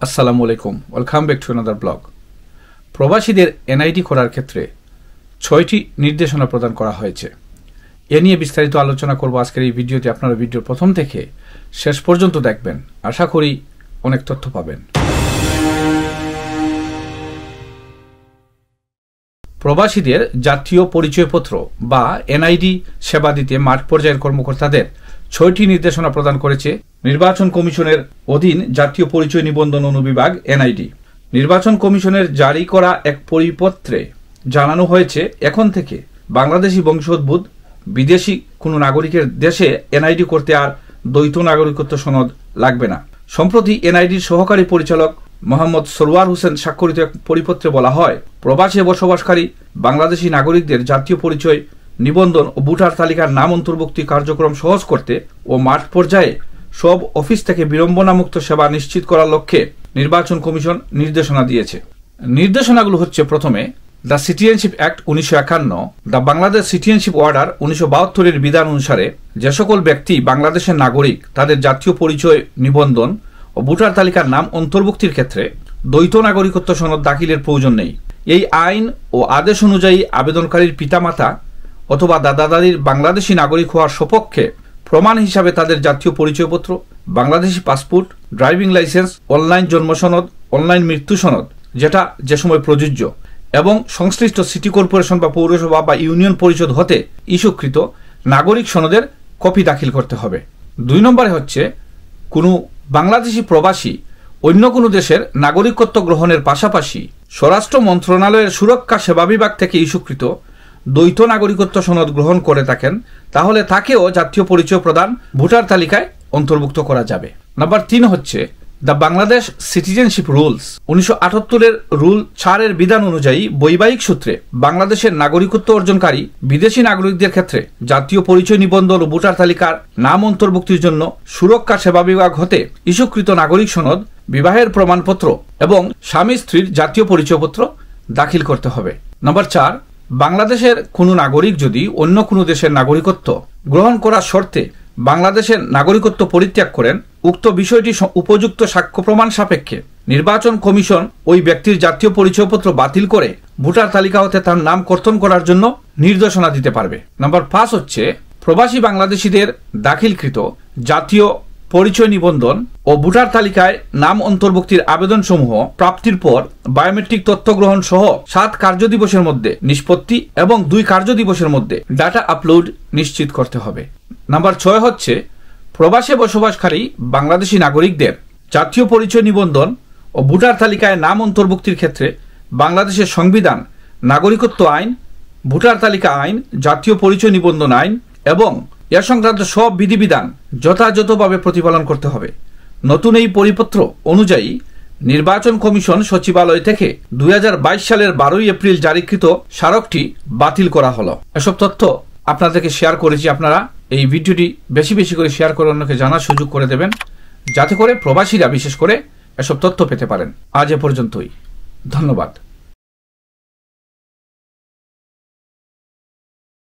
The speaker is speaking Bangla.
আসসালামু আলাইকুম, welcome back to another blog. প্রবাসীদের এনআইডি করার ক্ষেত্রে 6টি নির্দেশনা প্রদান করা হয়েছে। এ নিয়ে বিস্তারিত আলোচনা করব আজকের এই ভিডিওতে। আপনারা ভিডিওর প্রথম থেকে শেষ পর্যন্ত দেখবেন, আশা করি অনেক তথ্য পাবেন। প্রবাসীদের জাতীয় পরিচয়পত্র বা এনআইডি সেবা দিতে মাঠ পর্যায়ের কর্মকর্তাদের 6টি নির্দেশনা প্রদান করেছে নির্বাচন কমিশনের অধীন জাতীয় পরিচয় নিবন্ধন অনুবিভাগ এনআইডি। নির্বাচন কমিশনের জারি করা এক পরিপত্রে জানানো হয়েছে, এখন থেকে বাংলাদেশি বংশোদ্ভূত বিদেশি কোনো নাগরিকের দেশে এনআইডি করতে আর দ্বৈত নাগরিকত্ব সনদ লাগবে না। সম্প্রতি এনআইডির সহকারী পরিচালক মোহাম্মদ সরওয়ার হোসেন স্বাক্ষরিত এক পরিপত্রে বলা হয়, প্রবাসে বসবাসকারী বাংলাদেশি নাগরিকদের জাতীয় পরিচয় নিবন্ধন ও ভোটার তালিকার নাম অন্তর্ভুক্তি কার্যক্রম সহজ করতে ও মাঠ পর্যায়ে সব অফিস থেকে বিড়ম্বনামুক্ত সেবা নিশ্চিত করার লক্ষ্যে নির্বাচন কমিশন নির্দেশনা দিয়েছে। নির্দেশনাগুলো হচ্ছে, প্রথমে the citizenship act 1951, the Bangladesh citizenship order 1972 বিধান অনুসারে যে সকল ব্যক্তি বাংলাদেশের নাগরিক তাদের জাতীয় পরিচয় নিবন্ধন ও ভোটার তালিকার নাম অন্তর্ভুক্তির ক্ষেত্রে দ্বৈত নাগরিকত্ব সনদ দাখিলের প্রয়োজন নেই। এই আইন ও আদেশ অনুযায়ী আবেদনকারীর পিতামাতা অথবা দাদা দাদির বাংলাদেশি নাগরিক হওয়ার সপক্ষে প্রমাণ হিসাবে তাদের জাতীয় পরিচয়পত্র, Bangladeshi passport, driving licence, online জন্ম সনদ, অনলাইন মৃত্যু সনদ যেটা যে সময় প্রযোজ্য, এবং সংশ্লিষ্ট সিটি কর্পোরেশন বা পৌরসভা বা ইউনিয়ন পরিষদ হতে ইস্যুকৃত নাগরিক সনদের কপি দাখিল করতে হবে। 2 নম্বরে হচ্ছে, কোনো বাংলাদেশি প্রবাসী অন্য কোনো দেশের নাগরিকত্ব গ্রহণের পাশাপাশি স্বরাষ্ট্র মন্ত্রণালয়ের সুরক্ষা সেবা বিভাগ থেকে ইস্যুকৃত দ্বৈত নাগরিকত্ব সনদ গ্রহণ করে থাকেন, তাহলে তাকেও জাতীয় পরিচয় প্রদান ভোটার তালিকায় অন্তর্ভুক্ত করা যাবে। নাম্বার 3 হচ্ছে, the Bangladesh citizenship rules 1978 rule 4 বিধান অনুযায়ী বৈবাহিক সূত্রে বাংলাদেশের নাগরিকত্ব অর্জনকারী বিদেশি নাগরিকদের ক্ষেত্রে জাতীয় পরিচয় নিবন্ধন ও ভোটার তালিকার নাম অন্তর্ভুক্তির জন্য সুরক্ষা সেবা বিভাগ হতে ইস্যুকৃত নাগরিক সনদ, বিবাহের প্রমাণপত্র এবং স্বামী স্ত্রীর জাতীয় পরিচয়পত্র দাখিল করতে হবে। নাম্বার 4, বাংলাদেশের কোনো নাগরিক যদি অন্য কোনো দেশের নাগরিকত্ব গ্রহণ করার শর্তে বাংলাদেশের নাগরিকত্ব পরিত্যাগ করেন, উক্ত বিষয়টি উপযুক্ত সাক্ষ্য প্রমাণ সাপেক্ষে নির্বাচন কমিশন ওই ব্যক্তির জাতীয় পরিচয়পত্র বাতিল করে ভোটার তালিকা হতে তার নাম কর্তন করার জন্য নির্দেশনা দিতে পারবে। নাম্বার 5 হচ্ছে, প্রবাসী বাংলাদেশিদের দাখিলকৃত জাতীয় পরিচয় নিবন্ধন ও ভোটার তালিকায় নাম অন্তর্ভুক্তির আবেদনসমূহ প্রাপ্তির পর বায়োমেট্রিক তথ্য গ্রহণ সহ 7 কার্যদিবসের মধ্যে নিষ্পত্তি এবং 2 কার্যদিবসের মধ্যে ডাটা আপলোড নিশ্চিত করতে হবে। নাম্বার 6 হচ্ছে, প্রবাসে বসবাসকারী বাংলাদেশি নাগরিকদের জাতীয় পরিচয় নিবন্ধন ও ভোটার তালিকায় নাম অন্তর্ভুক্তির ক্ষেত্রে বাংলাদেশের সংবিধান, নাগরিকত্ব আইন, ভোটার তালিকা আইন, জাতীয় পরিচয় নিবন্ধন আইন এবং এ সংক্রান্ত সব বিধিবিধান যথাযথভাবে প্রতিপালন করতে হবে। নতুন এই পরিপত্র অনুযায়ী নির্বাচন কমিশন সচিবালয় থেকে 2022 সালের 12 এপ্রিল জারিকৃত স্মারকটি বাতিল করা হলো। এসব তথ্য আপনাদেরকে শেয়ার করেছি। আপনারা এই ভিডিওটি বেশি বেশি করে শেয়ার করে অন্যকে জানার সুযোগ করে দেবেন, যাতে করে প্রবাসীরা বিশেষ করে এসব তথ্য পেতে পারেন। আজ এ পর্যন্তই, ধন্যবাদ।